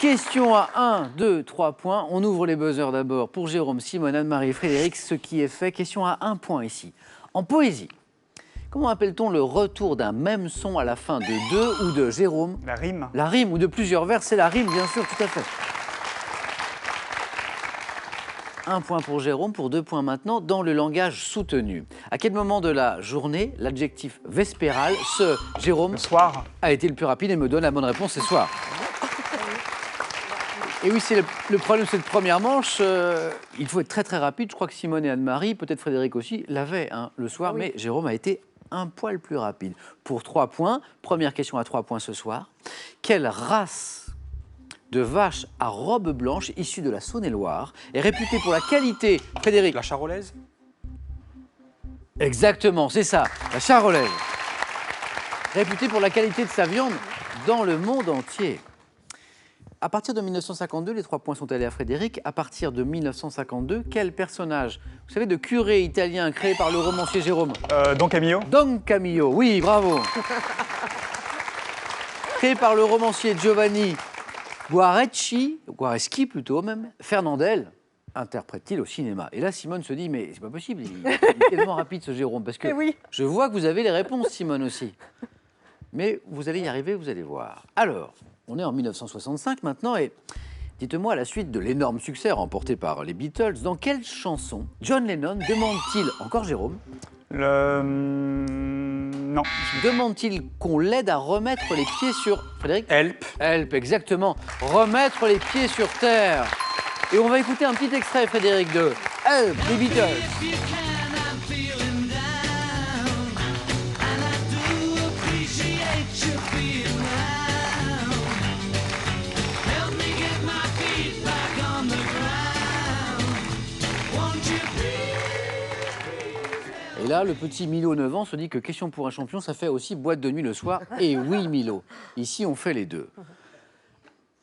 Question à 1, 2, 3 points. On ouvre les buzzers d'abord pour Jérôme, Simone, Anne-Marie et Frédéric, ce qui est fait. Question à 1 point ici. En poésie, comment appelle-t-on le retour d'un même son à la fin de deux ou de Jérôme? La rime. La rime ou de plusieurs vers, c'est la rime, bien sûr, tout à fait. 1 point pour Jérôme, pour 2 points maintenant, dans le langage soutenu. À quel moment de la journée l'adjectif vespéral, Jérôme, Le soir. a été le plus rapide et me donne la bonne réponse, c'est soir. Et oui, c'est le problème de cette première manche. Il faut être très très rapide. Je crois que Simone et Anne-Marie, peut-être Frédéric aussi, l'avaient le soir, Ah oui. mais Jérôme a été un poil plus rapide. Pour 3 points, première question à 3 points ce soir. Quelle race de vache à robe blanche issue de la Saône-et-Loire est réputée pour la qualité, Frédéric? La charolaise? Exactement, c'est ça, la charolaise. Réputée pour la qualité de sa viande dans le monde entier. À partir de 1952, les 3 points sont allés à Frédéric. À partir de 1952, quel personnage, vous savez, de curé italien créé par le romancier Jérôme? Don Camillo. Don Camillo, oui, bravo. Créé par le romancier Giovanni Guareschi plutôt même, Fernandel interprète-t-il au cinéma? Et là, Simone se dit, mais c'est pas possible, il est tellement rapide ce Jérôme, parce que oui. je vois que vous avez les réponses, Simone aussi. Mais vous allez y arriver, vous allez voir. Alors, on est en 1965 maintenant, et dites-moi, à la suite de l'énorme succès remporté par les Beatles, dans quelle chanson John Lennon demande-t-il, encore Jérôme, Non. demande-t-il qu'on l'aide à remettre les pieds sur... Frédéric? Help. Help, exactement. Remettre les pieds sur terre. Et on va écouter un petit extrait, Frédéric, de Help, des Beatles. Et là, le petit Milo, 9 ans, se dit que question pour un champion, ça fait aussi boîte de nuit le soir. Et oui, Milo, ici, on fait les deux.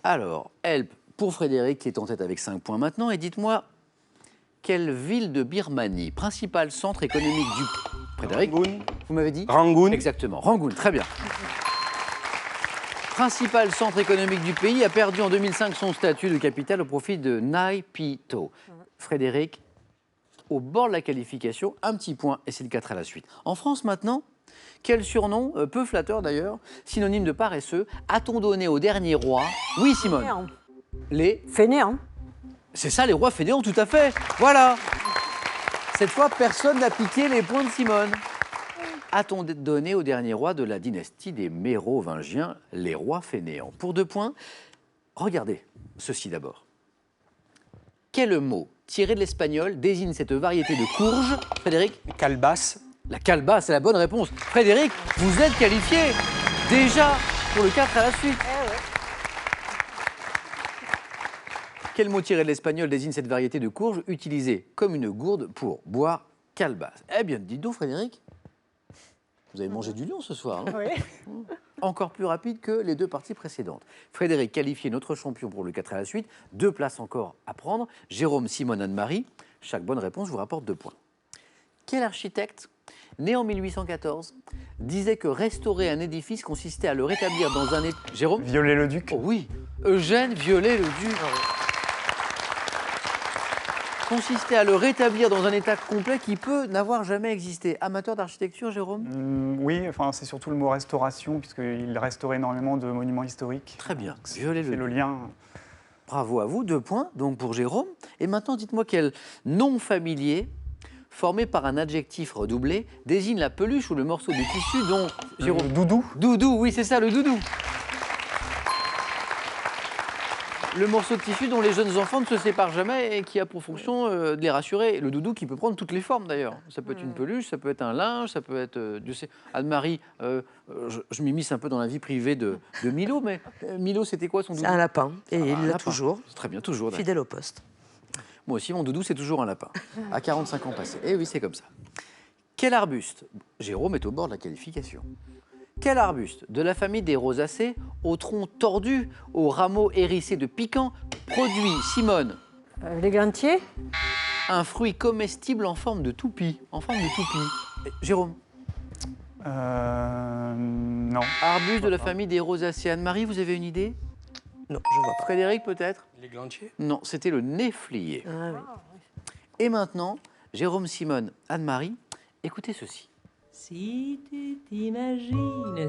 Alors, Help pour Frédéric, qui est en tête avec 5 points maintenant. Et dites-moi, quelle ville de Birmanie, principal centre économique du... Frédéric, Rangoon. vous m'avez dit? Rangoon. Exactement, Rangoon, très bien. Principal centre économique du pays, a perdu en 2005 son statut de capitale au profit de Naypyidaw. Frédéric, au bord de la qualification, un petit point, et c'est le 4 à la suite. En France maintenant, quel surnom, peu flatteur d'ailleurs, synonyme de paresseux, a-t-on donné au dernier roi? Oui, Simone. Fainéant. Les... Fainéant. C'est ça, les rois fainéants, tout à fait. Voilà. Cette fois, personne n'a piqué les points de Simone. A-t-on donné au dernier roi de la dynastie des Mérovingiens, les rois fainéants? Pour 2 points, regardez ceci d'abord. Quel mot tiré de l'espagnol désigne cette variété de courge, Frédéric? Calebasse. La calebasse, c'est la bonne réponse. Frédéric, vous êtes qualifié déjà pour le 4 à la suite. Quel mot tiré de l'espagnol désigne cette variété de courge utilisée comme une gourde pour boire calebasse? Eh bien, dites donc, Frédéric, vous avez mangé du lion ce soir. Hein? Oui. Encore plus rapide que les 2 parties précédentes. Frédéric, qualifié notre champion pour le 4 à la suite. 2 places encore à prendre. Jérôme, Simone, Anne-Marie. Chaque bonne réponse vous rapporte 2 points. Quel architecte, né en 1814, disait que restaurer un édifice consistait à le rétablir dans un état... Jérôme? Viollet-le-Duc. Oh oui, Eugène Viollet-le-Duc. Consistait à le rétablir dans un état complet qui peut n'avoir jamais existé. Amateur d'architecture, Jérôme? Oui, enfin, c'est surtout le mot restauration, puisqu'il restaure énormément de monuments historiques. Très bien, C'est Viollet-le-Duc. le lien. Bravo à vous, 2 points donc pour Jérôme. Et maintenant, dites-moi quel nom familier, formé par un adjectif redoublé, désigne la peluche ou le morceau de tissu dont... Jérôme? Doudou. Doudou, oui, c'est ça, le doudou. Le morceau de tissu dont les jeunes enfants ne se séparent jamais et qui a pour fonction de les rassurer. Le doudou qui peut prendre toutes les formes d'ailleurs. Ça peut être une peluche, ça peut être un linge, ça peut être... Dieu sait. Anne-Marie, je m'immisce un peu dans la vie privée de Milo, mais Milo, c'était quoi son doudou? C'est un lapin, et Ah, il un l'a lapin. toujours, C'est très bien, toujours. fidèle au poste. Moi aussi, mon doudou, c'est toujours un lapin. À 45 ans passés. Eh oui, c'est comme ça. Quel arbuste? Jérôme est au bord de la qualification. Quel arbuste de la famille des rosacées, au tronc tordu, aux rameaux hérissés de piquants, produit, Simone, L'églantier. un fruit comestible en forme de toupie? Jérôme? Non. Arbuste de la famille des rosacées. Anne-Marie, vous avez une idée? Non, je vois pas. Frédéric, peut-être? L'églantier. Non, c'était le néflier. Ah, oui. Et maintenant, Jérôme, Simone, Anne-Marie, écoutez ceci. Si tu t'imagines,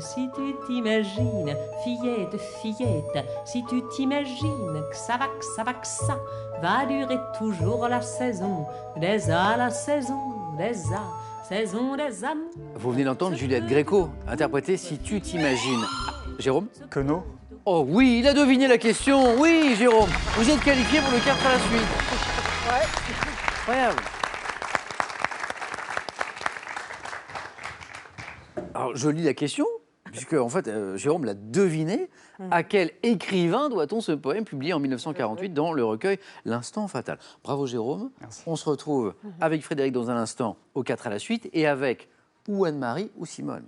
fillette, fillette, si tu t'imagines que ça va durer toujours la saison la saison des amours. Vous venez d'entendre Juliette Gréco interpréter Si tu t'imagines. Ah, Jérôme? Queneau. Oh oui, il a deviné la question. Oui, Jérôme, vous êtes qualifié pour le 4 à la suite. Ouais. Incroyable. Alors, je lis la question, puisque en fait, Jérôme l'a deviné. À quel écrivain doit-on ce poème publié en 1948 dans le recueil L'Instant Fatal? Bravo Jérôme. Merci. On se retrouve avec Frédéric dans un instant au 4 à la suite et avec ou Anne-Marie ou Simone.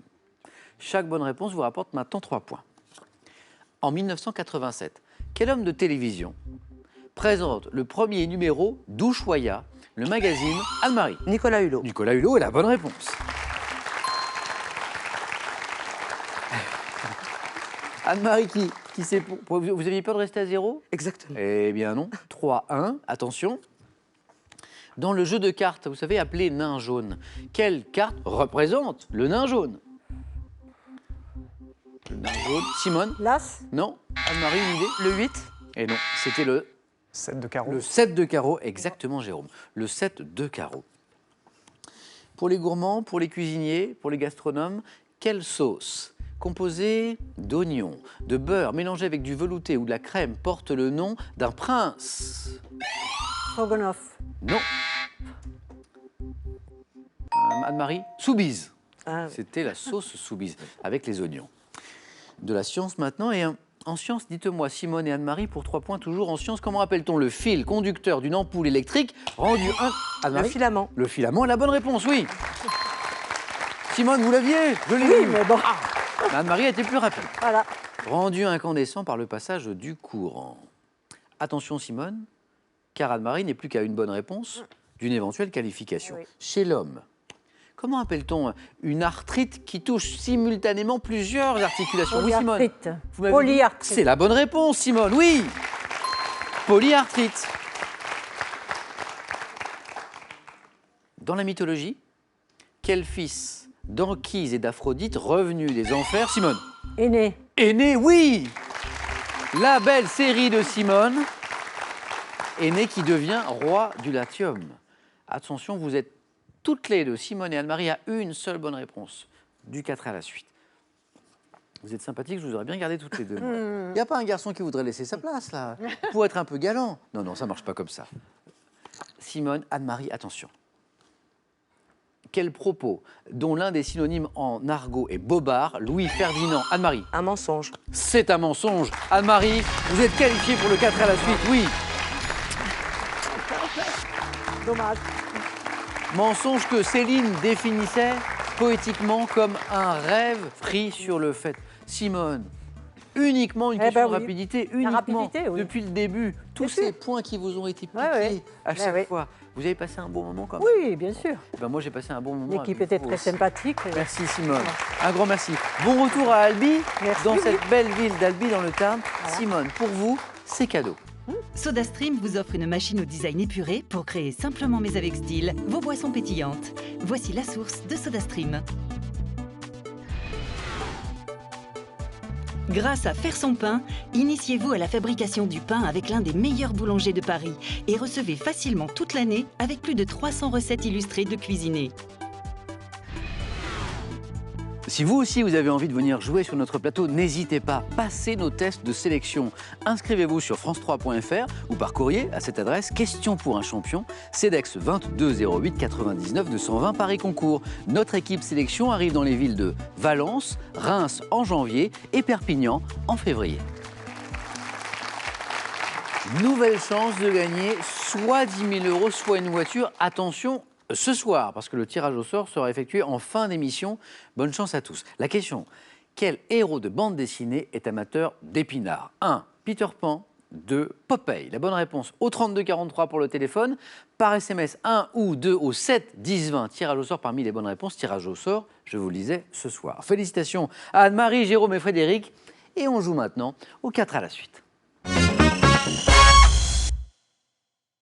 Chaque bonne réponse vous rapporte maintenant 3 points. En 1987, quel homme de télévision présente le premier numéro d'Ushuaïa, le magazine Anne-Marie? Nicolas Hulot. Nicolas Hulot est la bonne réponse. Anne-Marie, qui sait vous aviez peur de rester à 0? Exactement. Eh bien non. 3-1, attention. Dans le jeu de cartes, vous savez, appelé nain jaune, quelle carte représente le nain jaune? Le nain jaune. Simone? L'As. Non. Anne-Marie, une idée? Le 8. Et non, c'était le 7 de carreau. 7 de carreau, exactement Jérôme. Le 7 de carreau. Pour les gourmands, pour les cuisiniers, pour les gastronomes, quelle sauce composée d'oignons, de beurre mélangé avec du velouté ou de la crème porte le nom d'un prince? Stroganoff. Non. Anne-Marie? Soubise. Ah, oui. C'était la sauce soubise avec les oignons. De la science maintenant. Et en science, dites-moi, Simone et Anne-Marie, pour 3 points toujours en science, comment appelle-t-on le fil conducteur d'une ampoule électrique rendu un... Le Anne-Marie? filament. Le filament est la bonne réponse, oui. Simone, vous l'aviez? Je l'ai Oui, vu. mais bon. Anne-Marie a été plus rapide. Voilà. Rendu incandescent par le passage du courant. Attention Simone, car Anne-Marie n'est plus qu'à une bonne réponse d'une éventuelle qualification. Oui. Chez l'homme, comment appelle-t-on une arthrite qui touche simultanément plusieurs articulations? Oui Simone. Polyarthrite. Vous m'avez dit? Polyarthrite. C'est la bonne réponse Simone, oui. Polyarthrite. Dans la mythologie, quel fils d'Anchise et d'Aphrodite revenus des enfers? Simone? Aîné. Aîné, oui. La belle série de Simone. Aîné qui devient roi du Latium. Attention, vous êtes toutes les deux, Simone et Anne-Marie, à une seule bonne réponse. Du 4 à la suite. Vous êtes sympathiques, je vous aurais bien gardé toutes les deux. Il n'y a pas un garçon qui voudrait laisser sa place, là, pour être un peu galant. Non, non, ça ne marche pas comme ça. Simone, Anne-Marie, attention. Quel propos, dont l'un des synonymes en argot est bobard, Louis-Ferdinand? Anne-Marie? Un mensonge. C'est un mensonge. Anne-Marie, vous êtes qualifiée pour le 4 à la suite, oui. Dommage. Mensonge que Céline définissait poétiquement comme un rêve pris sur le fait. Simone, uniquement une question de oui. rapidité, La uniquement, rapidité, oui. depuis le début. Tous Bien sûr. ces points qui vous ont été piqués Ouais. à chaque Ouais. fois. Vous avez passé un bon moment quand même? Oui, bien sûr. Ben, moi, j'ai passé un bon moment. L'équipe avec était vous très aussi. sympathique. Merci Simone. Un grand merci. Bon retour à Albi, Merci, dans oui. cette belle ville d'Albi dans le Tarn. Simone, pour vous, c'est cadeau. SodaStream vous offre une machine au design épuré pour créer simplement mais avec style vos boissons pétillantes. Voici la source de SodaStream. Grâce à Faire son pain, initiez-vous à la fabrication du pain avec l'un des meilleurs boulangers de Paris et recevez facilement toute l'année avec plus de 300 recettes illustrées de cuisiniers. Si vous aussi vous avez envie de venir jouer sur notre plateau, n'hésitez pas, passez nos tests de sélection. Inscrivez-vous sur france3.fr ou par courrier à cette adresse Question pour un champion, CEDEX 22 08 99 220 Paris Concours. Notre équipe sélection arrive dans les villes de Valence, Reims en janvier et Perpignan en février. Nouvelle chance de gagner soit 10 000 €, soit une voiture. Attention, ce soir, parce que le tirage au sort sera effectué en fin d'émission. Bonne chance à tous. La question, quel héros de bande dessinée est amateur d'épinards? 1. Peter Pan. 2. Popeye. La bonne réponse au 32 43 pour le téléphone. Par SMS 1 ou 2 au 7 10 20. Tirage au sort parmi les bonnes réponses. Tirage au sort, je vous le disais, ce soir. Félicitations à Anne-Marie, Jérôme et Frédéric. Et on joue maintenant au 4 à la suite. Ciao.